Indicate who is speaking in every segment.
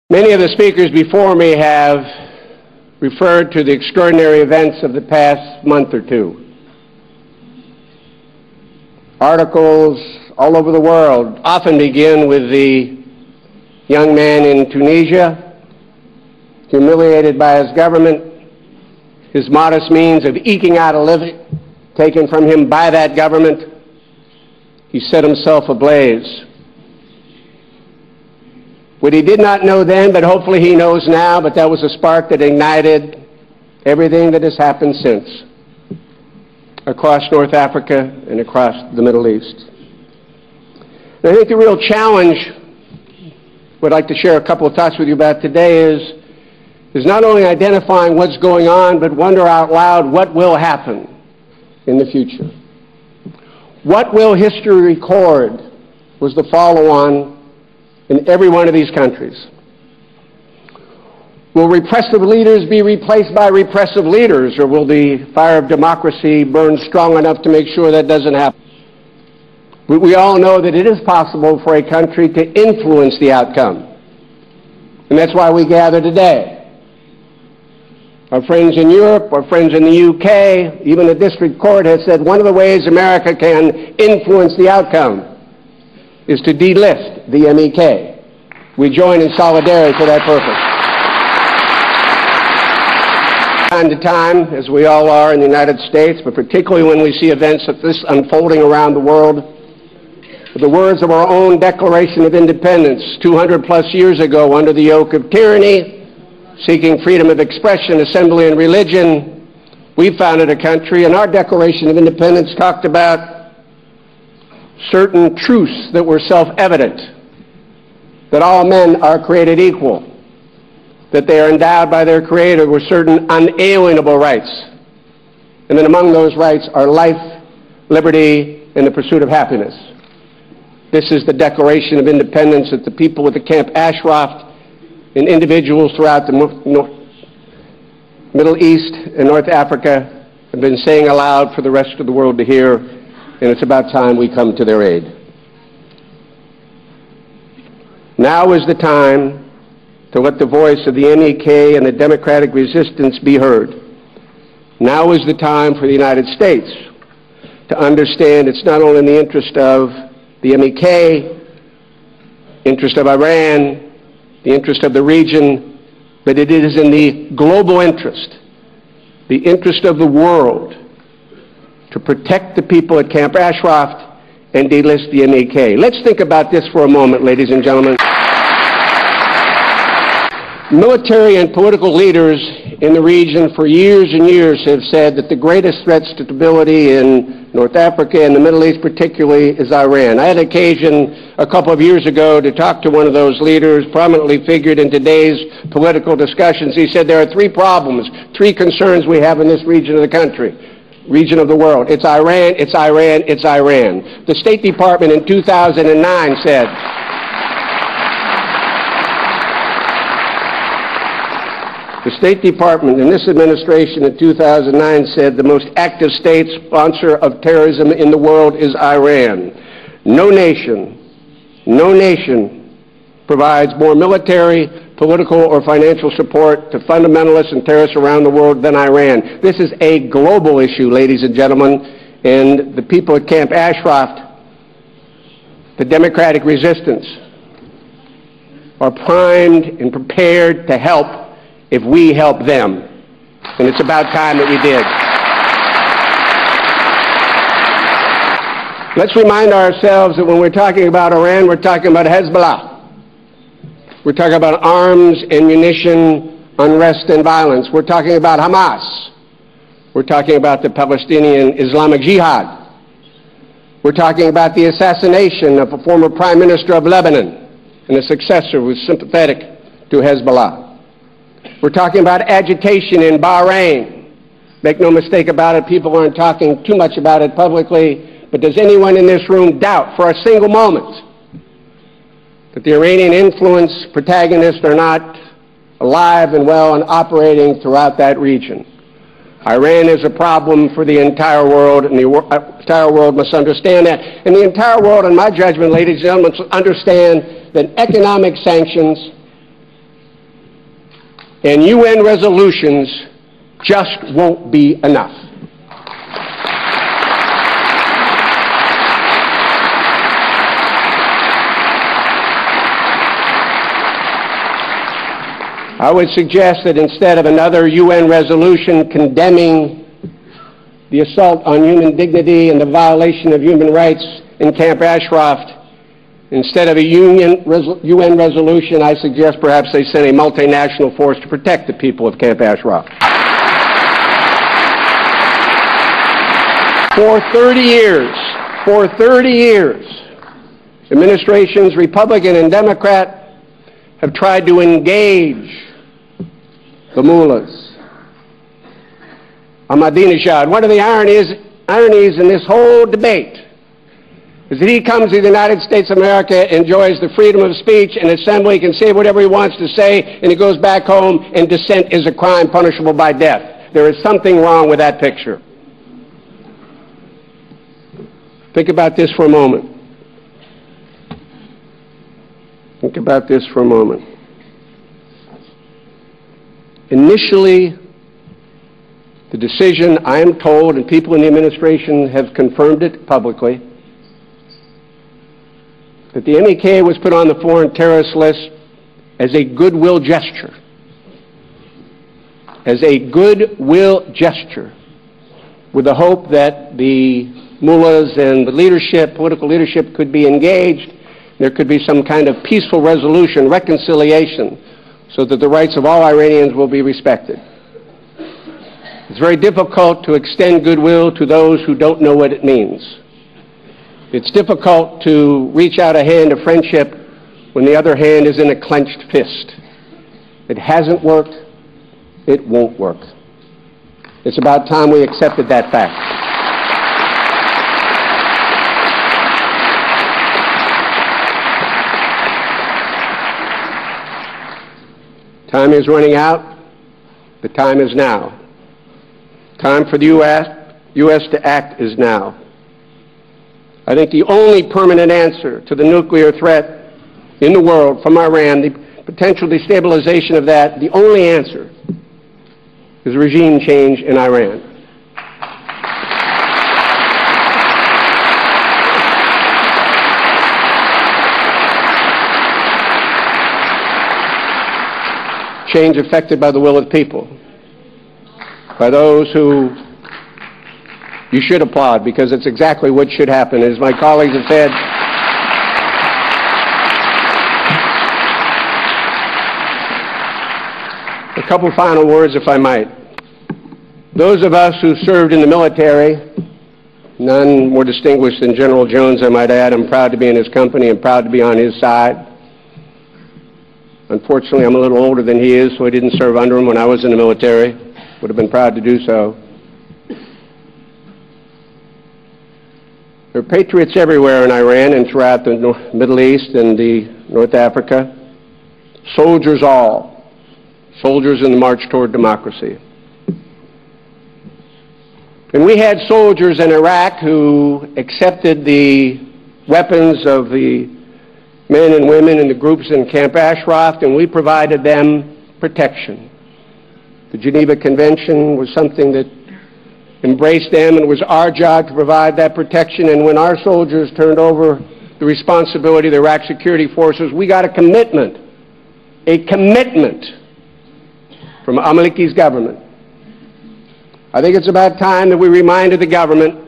Speaker 1: Many of the speakers before me have referred to the extraordinary events of the past month or two. Articles all over the world often begin with the young man in Tunisia, humiliated by his government, his modest means of eking out a living taken from him by that government. He set himself ablaze. What he did not know then, but hopefully he knows now, but that was a spark that ignited everything that has happened since across North Africa and across the Middle East. And I think the real challenge, what I'd like to share a couple of thoughts with you about today is not only identifying what's going on, but wonder out loud what will happen in the future. What will history record was the follow-on in every one of these countries. Will repressive leaders be replaced by repressive leaders, or will the fire of democracy burn strong enough to make sure that doesn't happen? We all know that it is possible for a country to influence the outcome, and that's why we gather today. Our friends in Europe, our friends in the UK, even the district court has said one of the ways America can influence the outcome is to delist the MEK. We join in solidarity for that purpose. Time to time, as we all are in the United States, but particularly when we see events like this unfolding around the world, the words of our own Declaration of Independence 200 plus years ago, under the yoke of tyranny, seeking freedom of expression, assembly, and religion, we founded a country, and our Declaration of Independence talked about certain truths that were self-evident, that all men are created equal, that they are endowed by their Creator with certain unalienable rights, and then among those rights are life, liberty, and the pursuit of happiness. This is the Declaration of Independence that the people at the Camp Ashraf and individuals throughout the Middle East and North Africa have been saying aloud for the rest of the world to hear, and it's about time we come to their aid. Now is the time to let the voice of the MEK and the democratic resistance be heard. Now is the time for the United States to understand it's not only in the interest of the MEK, interest of Iran, the interest of the region, but it is in the global interest, the interest of the world, to protect the people at Camp Ashraf and delist the MEK. Let's think about this for a moment, ladies and gentlemen. Military and political leaders in the region for years and years have said that the greatest threats to stability in North Africa and the Middle East particularly is Iran. I had occasion a couple of years ago to talk to one of those leaders, prominently figured in today's political discussions. He said there are three problems, three concerns we have in this region of the country, region of the world. It's Iran, it's Iran, it's Iran. The State Department in 2009 said, the State Department in this administration in 2009 said the most active state sponsor of terrorism in the world is Iran. No nation provides more military, political, or financial support to fundamentalists and terrorists around the world than Iran. This is a global issue, ladies and gentlemen, and the people at Camp Ashraf, the democratic resistance, are primed and prepared to help if we help them. And it's about time that we did. Let's remind ourselves that when we're talking about Iran, we're talking about Hezbollah. We're talking about arms, ammunition, unrest, and violence. We're talking about Hamas. We're talking about the Palestinian Islamic Jihad. We're talking about the assassination of a former Prime Minister of Lebanon and a successor who was sympathetic to Hezbollah. We're talking about agitation in Bahrain. Make no mistake about it, people aren't talking too much about it publicly, but does anyone in this room doubt for a single moment that the Iranian influence protagonists are not alive and well and operating throughout that region? Iran is a problem for the entire world, and the entire world must understand that. And the entire world, in my judgment, ladies and gentlemen, must understand that economic sanctions and UN resolutions just won't be enough. I would suggest that instead of another UN resolution condemning the assault on human dignity and the violation of human rights in Camp Ashraf, instead of a UN resolution, I suggest perhaps they send a multinational force to protect the people of Camp Ashraf. For 30 years, administrations, Republican and Democrat, have tried to engage the mullahs. Ahmadinejad, one of the ironies in this whole debate is that he comes to the United States of America, enjoys the freedom of speech and assembly, he can say whatever he wants to say, and he goes back home and dissent is a crime punishable by death. There is something wrong with that picture. Think about this for a moment. Think about this for a moment. Initially, the decision, I am told, and people in the administration have confirmed it publicly, that the MEK was put on the foreign terrorist list as a goodwill gesture. As a goodwill gesture, with the hope that the mullahs and the leadership, political leadership, could be engaged. There could be some kind of peaceful resolution, reconciliation, so that the rights of all Iranians will be respected. It's very difficult to extend goodwill to those who don't know what it means. It's difficult to reach out a hand of friendship when the other hand is in a clenched fist. It hasn't worked. It won't work. It's about time we accepted that fact. Time is running out. The time is now. Time for the U.S. to act is now. I think the only permanent answer to the nuclear threat in the world from Iran, the potential destabilization of that, the only answer is regime change in Iran. Change effected by the will of the people, by those who you should applaud, because it's exactly what should happen. As my colleagues have said, a couple final words, if I might. Those of us who served in the military, none more distinguished than General Jones, I might add, I'm proud to be in his company and proud to be on his side. Unfortunately, I'm a little older than he is, so I didn't serve under him when I was in the military. Would have been proud to do so. There are patriots everywhere in Iran and throughout the Middle East and North Africa. Soldiers all. Soldiers in the march toward democracy. And we had soldiers in Iraq who accepted the weapons of the men and women in the groups in Camp Ashraf, and we provided them protection. The Geneva Convention was something that embraced them, and it was our job to provide that protection. And when our soldiers turned over the responsibility of the Iraq security forces, we got a commitment from al-Maliki's government. I think it's about time that we reminded the government,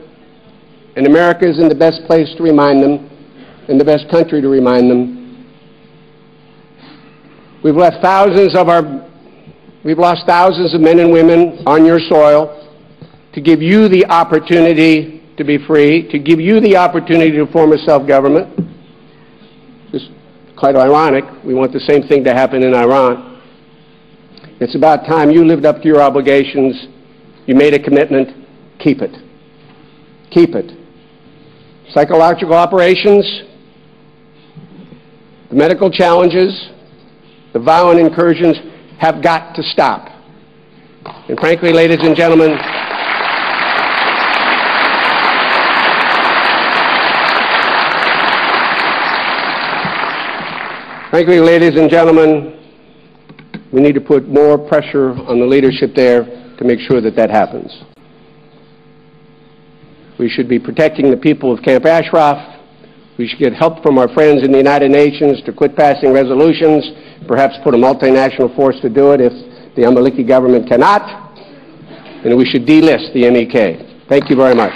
Speaker 1: and America is in the best place to remind them, in the best country to remind them. We've lost thousands of men and women on your soil to give you the opportunity to be free, to give you the opportunity to form a self-government. It's quite ironic. We want the same thing to happen in Iran. It's about time you lived up to your obligations. You made a commitment. Keep it. Keep it. Psychological operations, the medical challenges, the violent incursions have got to stop. And frankly, ladies and gentlemen, We need to put more pressure on the leadership there to make sure that that happens. We should be protecting the people of Camp Ashraf. We should get help from our friends in the United Nations to quit passing resolutions, perhaps put a multinational force to do it if the المللی government cannot. And we should delist the MEK. Thank you very much.